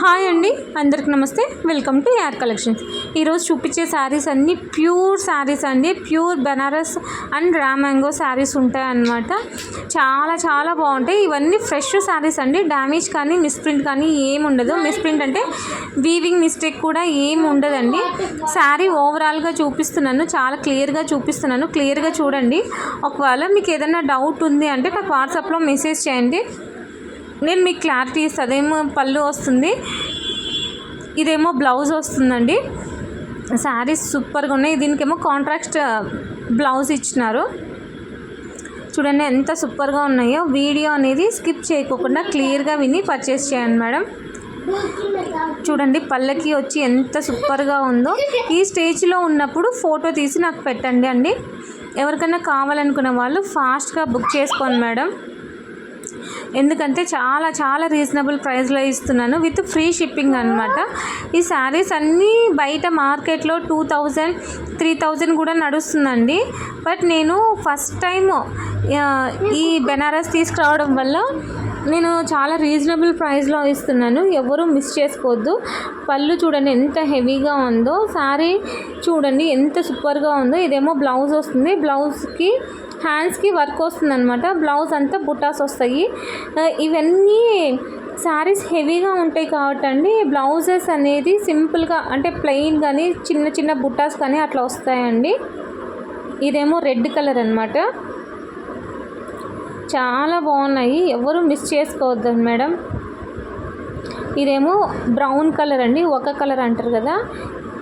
Hi అండి, అందరికి నమస్తే. Welcome to your collections. ఈరోజు చూపించే శారీస్ అన్నీ ప్యూర్ శారీస్ అండి. Pure Banaras and raw mango saris ఉంటాయన్నమాట. చాలా చాలా బాగుంటాయి. ఇవన్నీ ఫ్రెష్ శారీస్ అండి. డ్యామేజ్ కానీ మిస్ప్రింట్ కానీ ఏమి ఉండదు. మిస్ప్రింట్ అంటే వీవింగ్ మిస్టేక్ కూడా ఏమి ఉండదండి. శారీ ఓవరాల్గా చూపిస్తున్నాను, చాలా క్లియర్గా చూపిస్తున్నాను. క్లియర్గా చూడండి. ఒకవేళ మీకు ఏదైనా డౌట్ ఉంది అంటే నాకు వాట్సాప్లో మెసేజ్ చేయండి, నేను మీకు క్లారిటీ ఇస్తాను. అదేమో పళ్ళు వస్తుంది, ఇదేమో బ్లౌజ్ వస్తుందండి. శారీస్ సూపర్గా ఉన్నాయి. దీనికేమో కాంట్రాక్ట్ బ్లౌజ్ ఇచ్చినారు. చూడండి ఎంత సూపర్గా ఉన్నాయో. వీడియో అనేది స్కిప్ చేయకుండా క్లియర్గా విని పర్చేస్ చేయండి మేడం. చూడండి పళ్ళకి వచ్చి ఎంత సూపర్గా ఉందో. ఈ స్టేజ్లో ఉన్నప్పుడు ఫోటో తీసి నాకు పెట్టండి అండి. ఎవరికైనా కావాలనుకున్న వాళ్ళు ఫాస్ట్గా బుక్ చేసుకోండి మేడం. ఎందుకంటే చాలా చాలా రీజనబుల్ ప్రైస్లో ఇస్తున్నాను, విత్ ఫ్రీ షిప్పింగ్ అనమాట. ఈ శారీస్ అన్నీ బయట మార్కెట్లో 2000, 3000 కూడా నడుస్తుందండి. బట్ నేను ఫస్ట్ టైం ఈ బెనారస్ తీసుకురావడం వల్ల నేను చాలా రీజనబుల్ ప్రైస్లో ఇస్తున్నాను. ఎవరు మిస్ చేసుకోవద్దు. పళ్ళు చూడండి ఎంత హెవీగా ఉందో. శారీ చూడండి ఎంత సూపర్గా ఉందో. ఇదేమో బ్లౌజ్ వస్తుంది. బ్లౌజ్కి హ్యాండ్స్కి వర్క్ వస్తుంది అనమాట. బ్లౌజ్ అంతా బుటాస్ వస్తాయి. ఇవన్నీ శారీస్ హెవీగా ఉంటాయి కాబట్టి అండి, బ్లౌజెస్ అనేది సింపుల్గా అంటే ప్లెయిన్ కానీ చిన్న చిన్న బుటాస్ కానీ అట్లా వస్తాయండి. ఇదేమో రెడ్ కలర్ అనమాట. చాలా బాగున్నాయి, ఎవరు మిస్ చేసుకోవద్దు మేడం. ఇదేమో బ్రౌన్ కలర్ అండి. ఒక కలర్ అంటారు కదా,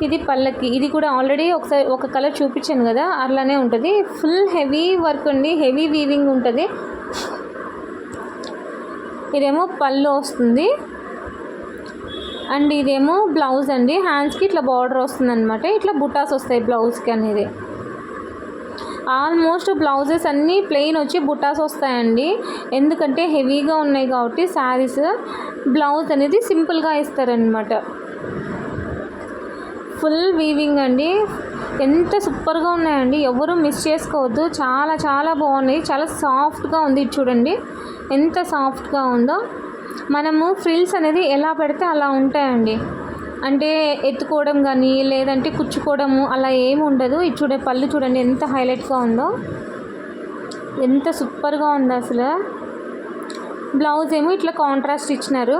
ఇది పళ్ళకి. ఇది కూడా ఆల్రెడీ ఒకసారి ఒక కలర్ చూపించాను కదా, అట్లానే ఉంటుంది. ఫుల్ హెవీ వర్క్ అండి, హెవీ వీవింగ్ ఉంటుంది. ఇదేమో పళ్ళు వస్తుంది అండ్ ఇదేమో బ్లౌజ్ అండి. హ్యాండ్స్కి ఇట్లా బార్డర్ వస్తుంది అనమాట. ఇట్లా బుటాస్ వస్తాయి బ్లౌజ్కి అనేది. ఆల్మోస్ట్ బ్లౌజెస్ అన్నీ ప్లెయిన్ వచ్చి బుటాస్ వస్తాయండి. ఎందుకంటే హెవీగా ఉన్నాయి కాబట్టి శారీస్. బ్లౌజ్ అనేది సింపుల్గా ఇస్తారనమాట. ఫుల్ వీవింగ్ అండి. ఎంత సూపర్గా ఉన్నాయండి, ఎవరు మిస్ చేసుకోవద్దు. చాలా చాలా బాగున్నాయి. చాలా సాఫ్ట్గా ఉంది. చూడండి ఎంత సాఫ్ట్గా ఉందో. మనము ఫ్రిల్స్ అనేది ఎలా పెడితే అలా ఉంటాయండి. అంటే ఎత్తుకోవడం కానీ లేదంటే కుచ్చుకోవడము అలా ఏమి ఉండదు. ఇది చూడే పళ్ళు చూడండి ఎంత హైలైట్గా ఉందో, ఎంత సూపర్గా ఉందో అసలు. బ్లౌజ్ ఏమో ఇట్లా కాంట్రాస్ట్ ఇచ్చినారు.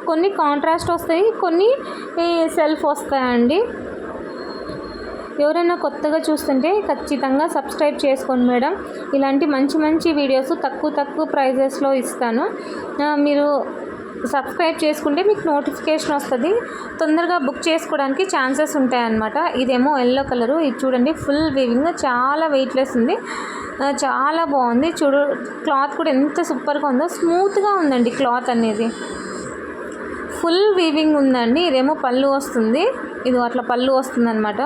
కొన్ని కాంట్రాస్ట్ వస్తాయి, కొన్ని సెల్ఫ్ వస్తాయండి. ఎవరైనా కొత్తగా చూస్తుంటే ఖచ్చితంగా సబ్స్క్రైబ్ చేసుకోండి మేడం. ఇలాంటి మంచి మంచి వీడియోస్ తక్కువ ప్రైజెస్లో ఇస్తాను. మీరు సబ్స్క్రైబ్ చేసుకుంటే మీకు నోటిఫికేషన్ వస్తుంది. తొందరగా బుక్ చేసుకోవడానికి ఛాన్సెస్ ఉంటాయన్నమాట. ఇదేమో ఎల్లో కలరు. ఇది చూడండి ఫుల్ వీవింగ్, చాలా వెయిట్లెస్ ఉంది, చాలా బాగుంది. చూడు క్లాత్ కూడా ఎంత సూపర్గా ఉందో. స్మూత్గా ఉందండి క్లాత్ అనేది. ఫుల్ వీవింగ్ ఉందండి. ఇదేమో పళ్ళు వస్తుంది. ఇది అట్లా పళ్ళు వస్తుంది అనమాట.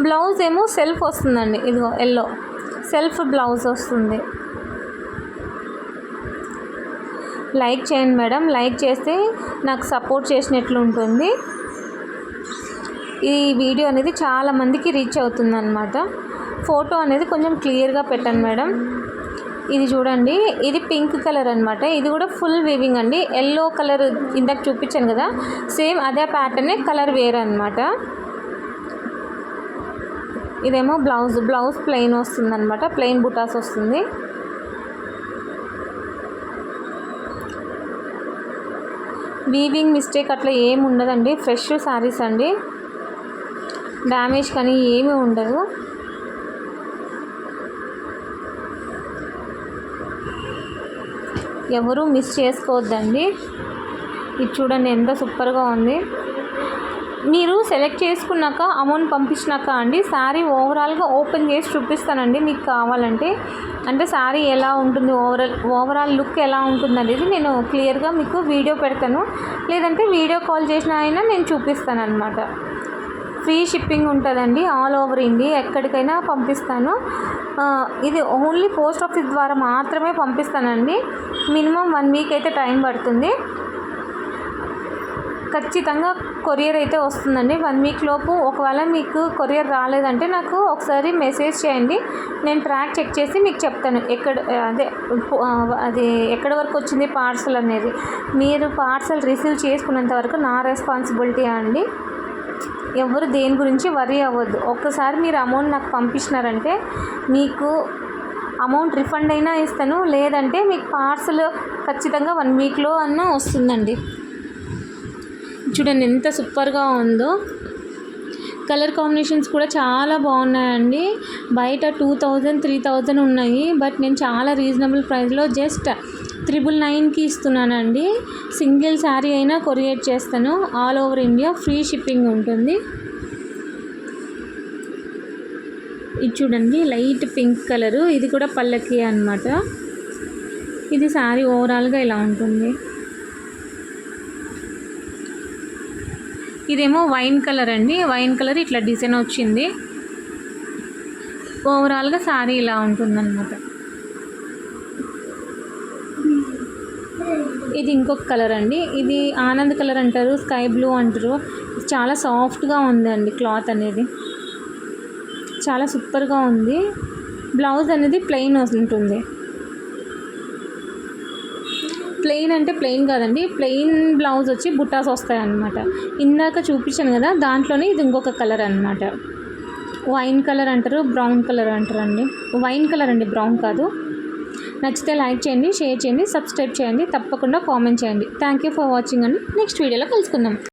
బ్లౌజ్ ఏమో సెల్ఫ్ వస్తుందండి. ఇదిగో ఎల్లో సెల్ఫ్ బ్లౌజ్ వస్తుంది. లైక్ చేయండి మేడం. లైక్ చేస్తే నాకు సపోర్ట్ చేసినట్లు ఉంటుంది. ఈ వీడియో అనేది చాలా మందికి రీచ్ అవుతుంది అనమాట. ఫోటో అనేది కొంచెం క్లియర్గా పెట్టండి మేడం. ఇది చూడండి, ఇది పింక్ కలర్ అనమాట. ఇది కూడా ఫుల్ వీవింగ్ అండి. ఎల్లో కలర్ ఇందాక చూపించాను కదా, సేమ్ అదే ప్యాటర్నే, కలర్ వేరే అనమాట. ఇదేమో బ్లౌజ్ ప్లెయిన్ వస్తుంది అనమాట. ప్లెయిన్ బుటాస్ వస్తుంది. వీవింగ్ మిస్టేక్ అట్లా ఏమి ఉండదండి. ఫ్రెష్ శారీస్ అండి. డ్యామేజ్ కానీ ఏమీ ఉండదు. ఎవరు మిస్ చేసుకోవద్దండి. ఇది చూడండి ఎంత సూపర్గా ఉంది. మీరు సెలెక్ట్ చేసుకున్నాక అమౌంట్ పంపించినాక అండి శారీ ఓవరాల్గా ఓపెన్ చేసి చూపిస్తానండి మీకు కావాలంటే. అంటే శారీ ఎలా ఉంటుంది, ఓవరాల్ లుక్ ఎలా ఉంటుంది అనేది నేను క్లియర్గా మీకు వీడియో పెడతాను. లేదంటే వీడియో కాల్ చేసిన అయినా నేను చూపిస్తాను అనమాట. ఫ్రీ షిప్పింగ్ ఉంటుందండి. ఆల్ ఓవర్ ఇండియా ఎక్కడికైనా పంపిస్తాను. ఇది ఓన్లీ పోస్ట్ ఆఫీస్ ద్వారా మాత్రమే పంపిస్తానండి. మినిమం 1 వీక్ అయితే టైం పడుతుంది. ఖచ్చితంగా కొరియర్ అయితే వస్తుందండి 1 వీక్ లోపు. ఒకవేళ మీకు కొరియర్ రాలేదంటే నాకు ఒకసారి మెసేజ్ చేయండి, నేను ట్రాక్ చెక్ చేసి మీకు చెప్తాను అది ఎక్కడి వరకు వచ్చింది పార్సల్ అనేది. మీరు పార్సల్ రిసీవ్ చేసుకున్నంత వరకు నా రెస్పాన్సిబిలిటీ అండి. ఎవరు దేని గురించి వరీ అవ్వద్దు. ఒక్కసారి మీరు అమౌంట్ నాకు పంపించినారంటే మీకు అమౌంట్ రిఫండ్ అయినా ఇస్తాను, లేదంటే మీకు పార్సల్ ఖచ్చితంగా 1 వీక్లో అన్నా వస్తుందండి. చూడండి ఎంత సూపర్గా ఉందో. కలర్ కాంబినేషన్స్ కూడా చాలా బాగున్నాయండి. బయట 2000, 3000 ఉన్నాయి, బట్ నేను చాలా రీజనబుల్ ప్రైస్లో జస్ట్ 999కి ఇస్తున్నానండి. సింగిల్ శారీ అయినా కొరియర్ చేస్తాను. All over India free shipping ఉంటుంది. ఇది చూడండి లైట్ పింక్ కలరు, ఇది కూడా పల్లకి అన్నమాట. ఇది శారీ ఓవరాల్గా ఇలా ఉంటుంది. ఇదేమో వైన్ కలర్ అండి. వైన్ కలర్ ఇట్లా డిజైన్ వచ్చింది. ఓవరాల్గా శారీ ఇలా ఉంటుందన్నమాట. ఇది ఇంకొక కలర్ అండి. ఇది ఆనంద్ కలర్ అంటారు, స్కై బ్లూ అంటారు. చాలా సాఫ్ట్గా ఉందండి క్లాత్ అనేది, చాలా సూపర్గా ఉంది. బ్లౌజ్ అనేది ప్లెయిన్ ఉంటుంది. ప్లెయిన్ అంటే ప్లెయిన్ కాదండి, ప్లెయిన్ బ్లౌజ్ వచ్చి బుట్టాస్ వస్తాయి అన్నమాట. ఇందాక చూపించాను కదా, దాంట్లోనే ఇది ఇంకొక కలర్ అన్నమాట. వైన్ కలర్ అంటారు, బ్రౌన్ కలర్ అంటారు అండి. వైన్ కలర్ అండి, బ్రౌన్ కాదు. నచ్చితే లైక్ చేయండి, షేర్ చేయండి, సబ్స్క్రైబ్ చేయండి, తప్పకుండా కామెంట్ చేయండి. థ్యాంక్ యూ ఫర్ వాచింగ్ అండి. నెక్స్ట్ వీడియోలో కలుసుకుందాం.